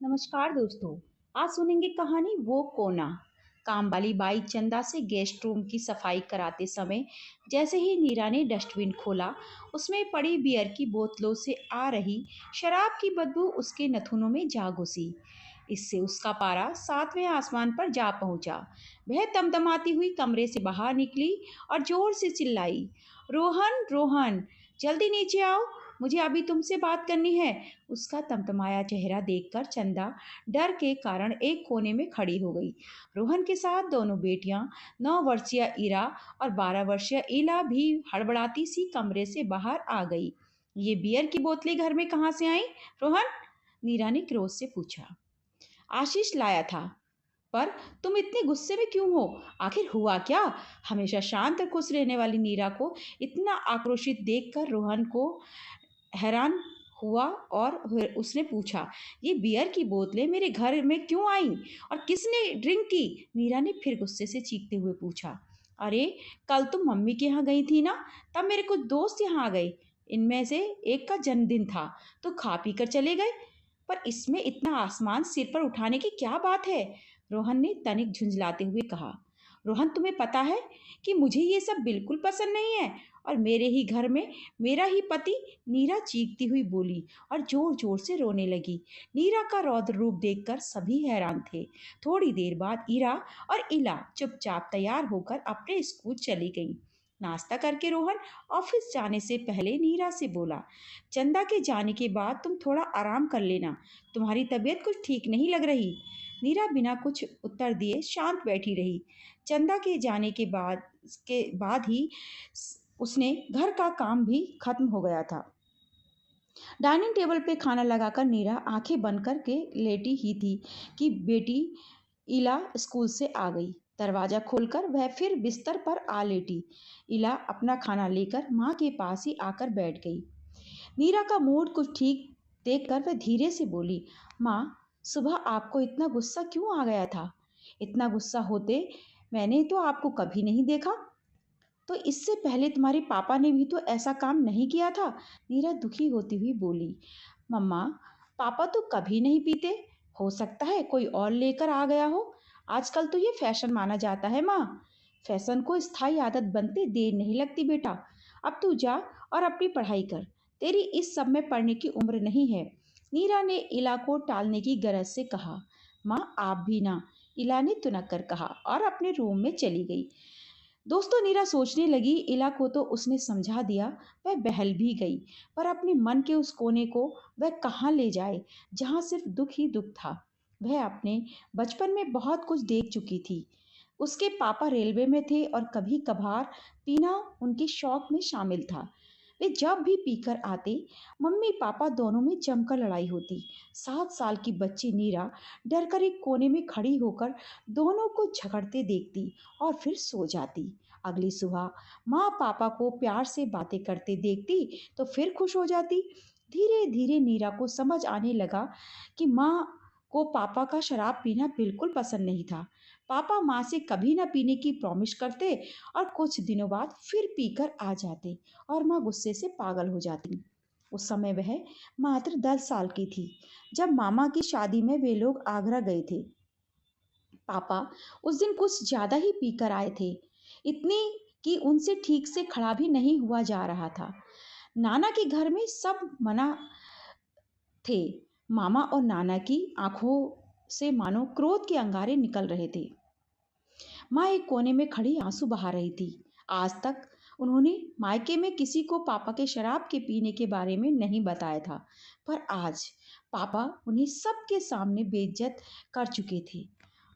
नमस्कार दोस्तों। आज सुनेंगे कहानी वो कोना। काम वाली बाई चंदा से गेस्ट रूम की सफाई कराते समय जैसे ही नीरा ने डस्टबिन खोला, उसमें पड़ी बियर की बोतलों से आ रही शराब की बदबू उसके नथुनों में जा घुसी। इससे उसका पारा सातवें आसमान पर जा पहुंचा। वह तमतमाती हुई कमरे से बाहर निकली और जोर से चिल्लाई, रोहन रोहन, जल्दी नीचे आओ, मुझे अभी तुमसे बात करनी है। उसका तमतमाया चेहरा देखकर चंदा डर के कारण एक कोने में खड़ी हो गई। रोहन के साथ दोनों बेटियां, 9 वर्षीय इरा और 12 वर्षीय इला भी हड़बड़ाती सी कमरे से बाहर आ गई। ये बियर की बोतलें घर में कहाँ से आई, रोहन? नीरा ने क्रोध से पूछा। आशीष लाया था। पर तुम इतने गुस्से में क्यों हो? आखिर हुआ क्या? हमेशा शांत और खुश रहने वाली नीरा को इतना आक्रोशित देखकर रोहन को हैरान हुआ और उसने पूछा, ये बियर की बोतलें मेरे घर में क्यों आईं और किसने ड्रिंक की? मीरा ने फिर गुस्से से चीखते हुए पूछा। अरे, कल तुम मम्मी के यहाँ गई थी ना, तब मेरे कुछ दोस्त यहाँ आ गए। इनमें से एक का जन्मदिन था तो खा पी कर चले गए। पर इसमें इतना आसमान सिर पर उठाने की क्या बात है? रोहन ने तनिक झुंझलाते हुए कहा। रोहन, तुम्हें पता है कि मुझे ये सब बिल्कुल पसंद नहीं है, और मेरे ही घर में मेरा ही पति। नीरा चीखती हुई बोली और जोर जोर से रोने लगी। नीरा का रौद्र रूप देखकर सभी हैरान थे। थोड़ी देर बाद ईरा और इला चुपचाप तैयार होकर अपने स्कूल चली गईं। नाश्ता करके रोहन ऑफिस जाने से पहले नीरा से बोला, चंदा के जाने के बाद तुम थोड़ा आराम कर लेना, तुम्हारी तबीयत कुछ ठीक नहीं लग रही। नीरा बिना कुछ उत्तर दिए शांत बैठी रही। चंदा के जाने के बाद ही उसने घर का काम भी खत्म हो गया था। डाइनिंग टेबल पे खाना लगाकर नीरा आंखें बंद करके लेटी ही थी कि बेटी इला स्कूल से आ गई। दरवाजा खोलकर वह फिर बिस्तर पर आ लेटी। इला अपना खाना लेकर माँ के पास ही आकर बैठ गई। नीरा का मूड कुछ ठीक देखकर वह धीरे से बोली, माँ, सुबह आपको इतना गुस्सा क्यों आ गया था? इतना गुस्सा होते मैंने तो आपको कभी नहीं देखा। तो इससे पहले तुम्हारे पापा ने भी तो ऐसा काम नहीं किया था। नीरा दुखी होती हुई बोली, मम्मा, पापा तो कभी नहीं पीते। हो सकता है कोई और लेकर आ गया हो। आजकल तो ये फैशन माना जाता है माँ। फैशन को स्थायी आदत बनते देर नहीं लगती बेटा। अब तू जा और अपनी पढ़ाई कर। तेरी इस सब में पढ़ने की उम्र नहीं है। नीरा ने इला को टालने की गरज से कहा। माँ, आप भी ना, इला ने तुनक कर कहा और अपने रूम में चली गई। दोस्तों, नीरा सोचने लगी, इला को तो उसने समझा दिया, वह बहल भी गई, पर अपने मन के उस कोने को वह कहाँ ले जाए जहाँ सिर्फ दुख ही दुख था। वह अपने बचपन में बहुत कुछ देख चुकी थी। उसके पापा रेलवे में थे और कभी कभार पीना उनके शौक में शामिल था। वे जब भी पीकर आते, मम्मी पापा दोनों में जमकर लड़ाई होती। 7 साल की बच्ची नीरा डर कर एक कोने में खड़ी होकर दोनों को झगड़ते देखती और फिर सो जाती। अगली सुबह माँ पापा को प्यार से बातें करते देखती तो फिर खुश हो जाती। धीरे धीरे नीरा को समझ आने लगा कि माँ को पापा का शराब पीना बिल्कुल पसंद नहीं था। पापा माँ से कभी ना पीने की प्रॉमिस करते और कुछ दिनों बाद फिर पीकर आ जाते और माँ गुस्से से पागल हो जाती। उस समय वह मात्र 10 साल की थी जब मामा की शादी में वे लोग आगरा गए थे। पापा उस दिन कुछ ज्यादा ही पीकर आए थे, इतनी कि उनसे ठीक से खड़ा भी नहीं हुआ जा रहा था। नाना के घर में सब मना थे। मामा और नाना की आंखों से मानो क्रोध के अंगारे निकल रहे थे। माँ एक कोने में खड़ी आंसू बहा रही थी। आज तक उन्होंने मायके में किसी को पापा के शराब के पीने के बारे में नहीं बताया था, पर आज पापा उन्हें सबके सामने बेइज्जत कर चुके थे।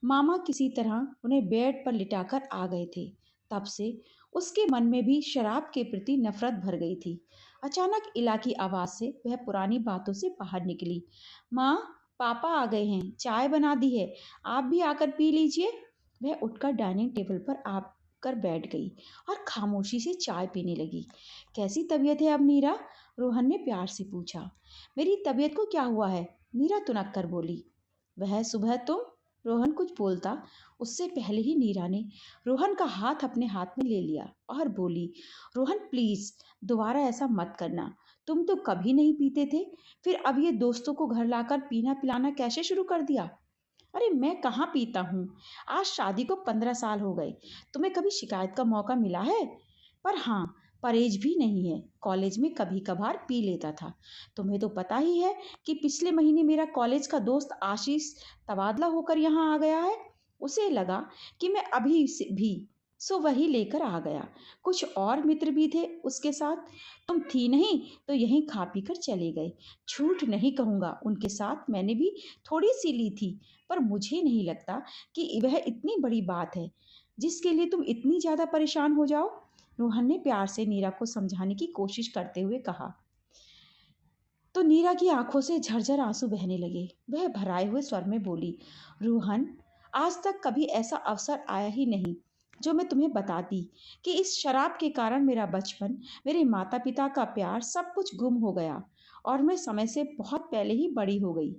मामा किसी तरह उन्हें बेड पर लिटाकर आ गए थे। तब से उसके मन में भी शराब के प्रति नफरत भर गई थी। अचानक इला की आवाज से वह पुरानी बातों से बाहर निकली। माँ, पापा आ गए हैं, चाय बना दी है, आप भी आकर पी लीजिए। वह उठकर डाइनिंग टेबल पर आकर बैठ गई और खामोशी से चाय पीने लगी। कैसी तबीयत है अब नीरा? रोहन ने प्यार से पूछा। मेरी तबीयत को क्या हुआ है? नीरा तुनक कर बोली। वह सुबह तुम रोहन कुछ बोलता उससे पहले ही नीरा ने रोहन का हाथ अपने हाथ में ले लिया और बोली, रोहन प्लीज दोबारा ऐसा मत करना। तुम तो कभी नहीं पीते थे, फिर अब ये दोस्तों को घर लाकर पीना पिलाना कैसे शुरू कर दिया? अरे मैं कहाँ पीता हूँ। आज शादी को 15 साल हो गए। तुम्हें कभी शिकायत का मौका मिला है? पर हाँ, परहेज भी नहीं है। कॉलेज में कभी कभार पी लेता था। तुम्हें तो पता ही है कि पिछले महीने मेरा कॉलेज का दोस्त आशीष तबादला होकर यहाँ आ गया है। उसे लगा कि मैं भी सो वही लेकर आ गया। कुछ और मित्र भी थे उसके साथ। तुम थी नहीं तो यहीं खा पी कर चले गए। झूठ नहीं कहूँगा, उनके साथ मैंने भी थोड़ी सी ली थी, पर मुझे नहीं लगता कि वह इतनी बड़ी बात है जिसके लिए तुम इतनी ज्यादा परेशान हो जाओ। रोहन ने प्यार से नीरा को समझाने की कोशिश करते हुए कहा। तो नीरा की आंखों से झरझर आंसू बहने लगे। वह भराए हुए स्वर में बोली, रोहन, आज तक कभी ऐसा अवसर आया ही नहीं जो मैं तुम्हें बताती कि इस शराब के कारण मेरा बचपन, मेरे माता पिता का प्यार सब कुछ गुम हो गया और मैं समय से बहुत पहले ही बड़ी हो गई।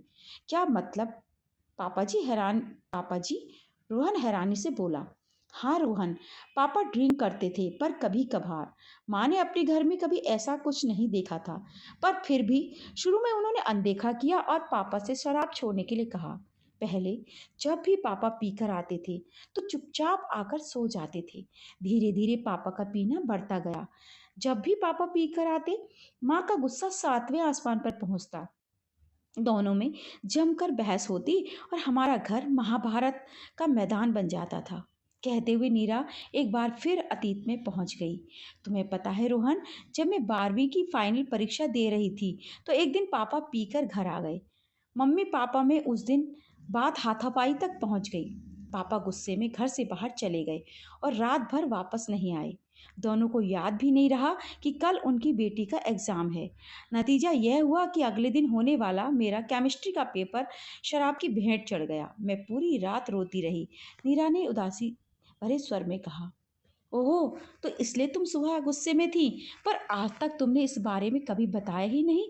क्या मतलब? पापा जी हैरान पापा जी रोहन हैरानी से बोला। हाँ रोहन, पापा ड्रिंक करते थे पर कभी कभार। माँ ने अपने घर में कभी ऐसा कुछ नहीं देखा था, पर फिर भी शुरू में उन्होंने अनदेखा किया और पापा से शराब छोड़ने के लिए कहा। पहले जब भी पापा पीकर आते थे तो चुपचाप आकर सो जाते थे। धीरे धीरे पापा का पीना बढ़ता गया। जब भी पापा पीकर आते, माँ का गुस्सा 7वें आसमान पर पहुंचता। दोनों में जमकर बहस होती और हमारा घर महाभारत का मैदान बन जाता था। कहते हुए नीरा एक बार फिर अतीत में पहुंच गई। तुम्हें पता है रोहन, जब मैं 12वीं की फाइनल परीक्षा दे रही थी तो एक दिन पापा पीकर घर आ गए। मम्मी पापा में उस दिन बात हाथापाई तक पहुंच गई। पापा गुस्से में घर से बाहर चले गए और रात भर वापस नहीं आए। दोनों को याद भी नहीं रहा कि कल उनकी बेटी का एग्जाम है। नतीजा यह हुआ कि अगले दिन होने वाला मेरा केमिस्ट्री का पेपर शराब की भेंट चढ़ गया। मैं पूरी रात रोती रही। नीरा ने उदासी भरे स्वर में कहा। ओह, तो इसलिए तुम सुबह गुस्से में थी, पर आज तक तुमने इस बारे में कभी बताया ही नहीं।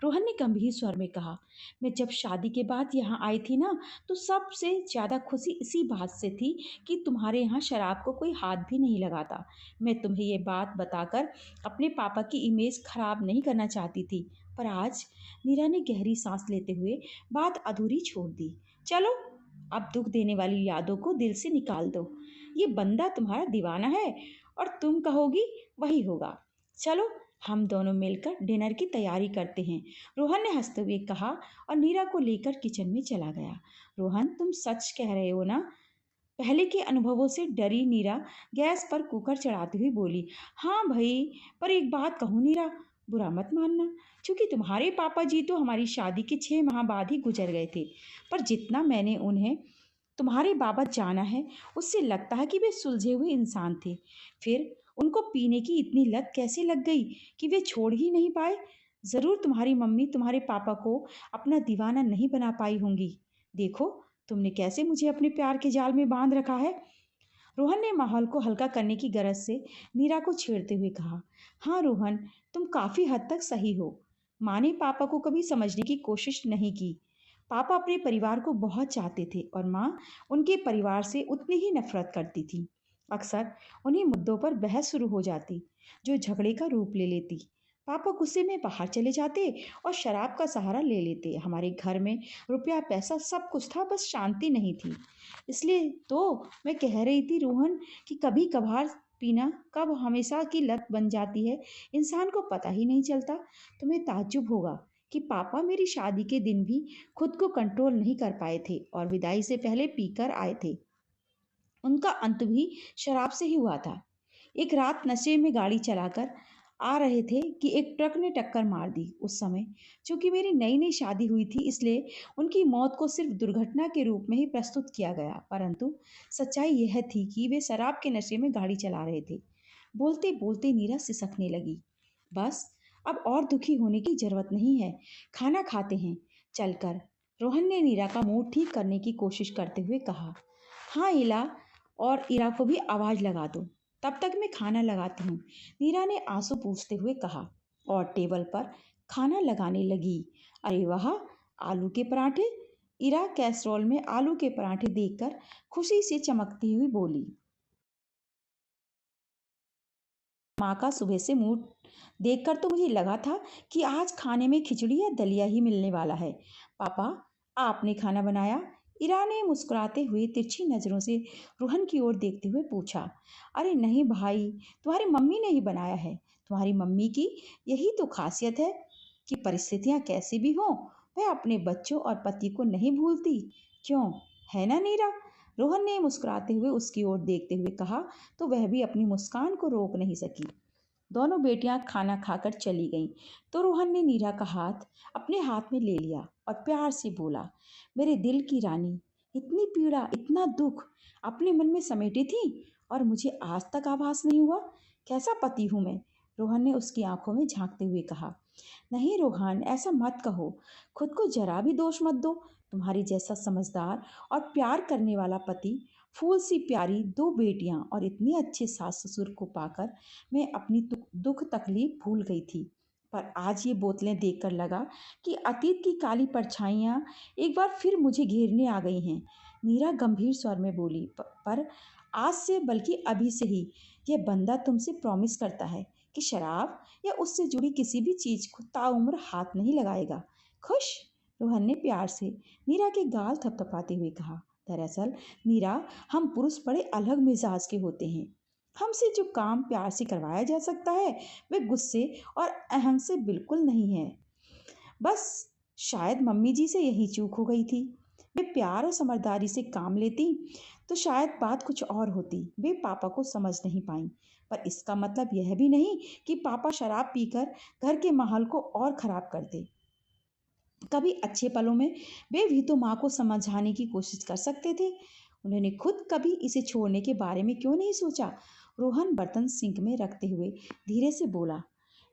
रोहन ने गंभीर स्वर में कहा। मैं जब शादी के बाद यहाँ आई थी ना, तो सबसे ज्यादा खुशी इसी बात से थी कि तुम्हारे यहाँ शराब को कोई हाथ भी नहीं लगाता। मैं तुम्हें ये बात बताकर अपने पापा की इमेज खराब नहीं करना चाहती थी, पर आज। नीरा ने गहरी सांस लेते हुए बात अधूरी छोड़ दी। चलो, अब दुख देने वाली यादों को दिल से निकाल दो। ये बंदा तुम्हारा दीवाना है और तुम कहोगी वही होगा। चलो, हम दोनों मिलकर डिनर की तैयारी करते हैं, रोहन ने हंसते हुए कहा और नीरा को लेकर किचन में चला गया। रोहन, तुम सच कह रहे हो ना? पहले के अनुभवों से डरी नीरा गैस पर कुकर चढ़ाती हुई बोली। हाँ भाई, पर एक बात कहूँ नीरा, बुरा मत मानना, क्योंकि तुम्हारे पापा जी तो हमारी शादी के 6 माह बाद ही गुजर गए थे। पर जितना मैंने उन्हें तुम्हारे बाबत जाना है, उससे लगता है कि वे सुलझे हुए इंसान थे। फिर उनको पीने की इतनी लत कैसे लग गई कि वे छोड़ ही नहीं पाए? जरूर तुम्हारी मम्मी तुम्हारे पापा को अपना दीवाना नहीं बना पाई होंगी। देखो, तुमने कैसे मुझे अपने प्यार के जाल में बांध रखा है। रोहन ने माहौल को हल्का करने की गरज से नीरा को छेड़ते हुए कहा। हाँ रोहन, तुम काफी हद तक सही हो। माँ ने पापा को कभी समझने की कोशिश नहीं की। पापा अपने परिवार को बहुत चाहते थे और माँ उनके परिवार से उतनी ही नफरत करती थी। अक्सर उन्हीं मुद्दों पर बहस शुरू हो जाती जो झगड़े का रूप ले लेती। पापा गुस्से में बाहर चले जाते और शराब का सहारा ले लेते। हमारे घर में रुपया पैसा सब कुछ था, बस शांति नहीं थी। इसलिए तो मैं कह रही थी रोहन कि कभी कभार पीना कब हमेशा की लत बन जाती है, इंसान को पता ही नहीं चलता। तुम्हें ताज्जुब होगा कि पापा मेरी शादी के दिन भी खुद को कंट्रोल नहीं कर पाए थे और विदाई से पहले पीकर आए थे। उनका अंत भी शराब से ही हुआ था। एक रात नशे में गाड़ी चलाकर आ रहे थे कि एक ट्रक ने टक्कर मार दी। उस समय चूंकि मेरी नई नई शादी हुई थी, इसलिए उनकी मौत को सिर्फ दुर्घटना के रूप में ही प्रस्तुत किया गया, परंतु सच्चाई यह थी कि वे शराब के नशे में गाड़ी चला रहे थे। बोलते बोलते नीरा सिसकने लगी। बस, अब और दुखी होने की जरूरत नहीं है। खाना खाते हैं चलकर, रोहन ने नीरा का मूड ठीक करने की कोशिश करते हुए कहा। हाँ इला, और इरा को भी आवाज लगा दो, तब तक मैं खाना लगाती हूँ, नीरा ने आंसू पूछते हुए कहा और टेबल पर खाना लगाने लगी। अरे वाह, आलू के पराठे! इरा कैसरोल में आलू के पराठे देखकर खुशी से चमकती हुई बोली। माँ का सुबह से मूड देखकर तो मुझे लगा था कि आज खाने में खिचड़ी या दलिया ही मिलने वाला है। पापा, आपने खाना बनाया? इरा ने मुस्कुराते हुए तिरछी नजरों से रोहन की ओर देखते हुए पूछा। अरे नहीं भाई, तुम्हारी मम्मी ने ही बनाया है। तुम्हारी मम्मी की यही तो खासियत है कि परिस्थितियां कैसी भी हों, वह अपने बच्चों और पति को नहीं भूलती। क्यों, है ना नीरा? रोहन ने मुस्कुराते हुए उसकी ओर देखते हुए कहा, तो वह भी अपनी मुस्कान को रोक नहीं सकी। दोनों बेटियां खाना खाकर चली गईं, तो रोहन ने नीरा का हाथ अपने हाथ में ले लिया और प्यार से बोला, मेरे दिल की रानी, इतनी पीड़ा, इतना दुख अपने मन में समेटी थी और मुझे आज तक आभास नहीं हुआ। कैसा पति हूं मैं? रोहन ने उसकी आंखों में झांकते हुए कहा। नहीं रोहन, ऐसा मत कहो। खुद को जरा भी दोष मत दो। तुम्हारी जैसा समझदार और प्यार करने वाला पति, फूल सी प्यारी दो बेटियां और इतने अच्छे सास ससुर को पाकर मैं अपनी दुख तकलीफ भूल गई थी। पर आज ये बोतलें देखकर लगा कि अतीत की काली परछाइयां एक बार फिर मुझे घेरने आ गई हैं। नीरा गंभीर स्वर में बोली, पर आज से, बल्कि अभी से ही यह बंदा तुमसे प्रॉमिस करता है कि शराब या उससे जुड़ी किसी भी चीज को ताउम्र हाथ नहीं लगाएगा। खुश? रोहन ने प्यार से नीरा के गाल थपथपाते हुए कहा। दरअसल नीरा, हम पुरुष बड़े अलग मिजाज के होते हैं। हमसे जो काम प्यार से करवाया जा सकता है, वह गुस्से और अहम से बिल्कुल नहीं है। बस शायद मम्मी जी से यही चूक हो गई थी। वे प्यार और समझदारी से काम लेती तो शायद बात कुछ और होती। वे पापा को समझ नहीं पाई, पर इसका मतलब यह भी नहीं कि पापा शराब पीकर घर के माहौल को और खराब करते। कभी अच्छे पलों में वे भी तो माँ को समझाने की कोशिश कर सकते थे। उन्होंने खुद कभी इसे छोड़ने के बारे में क्यों नहीं सोचा? रोहन बर्तन सिंक में रखते हुए धीरे से बोला।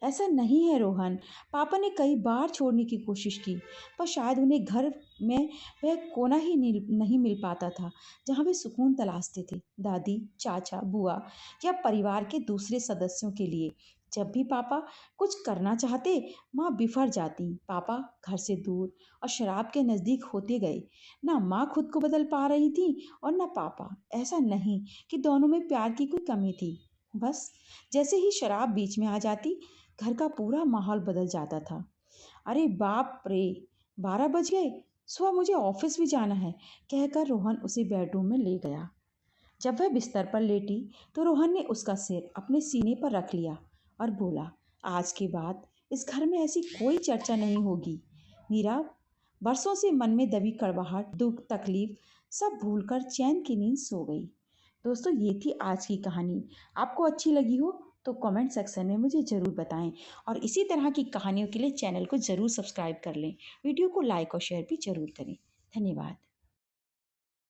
ऐसा नहीं है रोहन, पापा ने कई बार छोड़ने की कोशिश की, पर शायद उन्हें घर में वह कोना ही नहीं मिल पाता था जहाँ वे सुकून तलाशते थे। दादी, चाचा, बुआ या परिवार के दूसरे सदस्यों के लिए जब भी पापा कुछ करना चाहते, माँ बिफर जाती। पापा घर से दूर और शराब के नजदीक होते गए। ना माँ खुद को बदल पा रही थी और ना पापा। ऐसा नहीं कि दोनों में प्यार की कोई कमी थी, बस जैसे ही शराब बीच में आ जाती, घर का पूरा माहौल बदल जाता था। अरे बाप रे, 12 बज गए, सुबह मुझे ऑफिस भी जाना है, कहकर रोहन उसे बेडरूम में ले गया। जब वह बिस्तर पर लेटी तो रोहन ने उसका सिर अपने सीने पर रख लिया और बोला, आज के बाद इस घर में ऐसी कोई चर्चा नहीं होगी। नीरव बरसों से मन में दबी कड़वाहट, दुख, तकलीफ सब भूलकर चैन की नींद सो गई। दोस्तों, ये थी आज की कहानी। आपको अच्छी लगी हो तो कमेंट सेक्शन में मुझे ज़रूर बताएं और इसी तरह की कहानियों के लिए चैनल को ज़रूर सब्सक्राइब कर लें। वीडियो को लाइक और शेयर भी ज़रूर करें। धन्यवाद।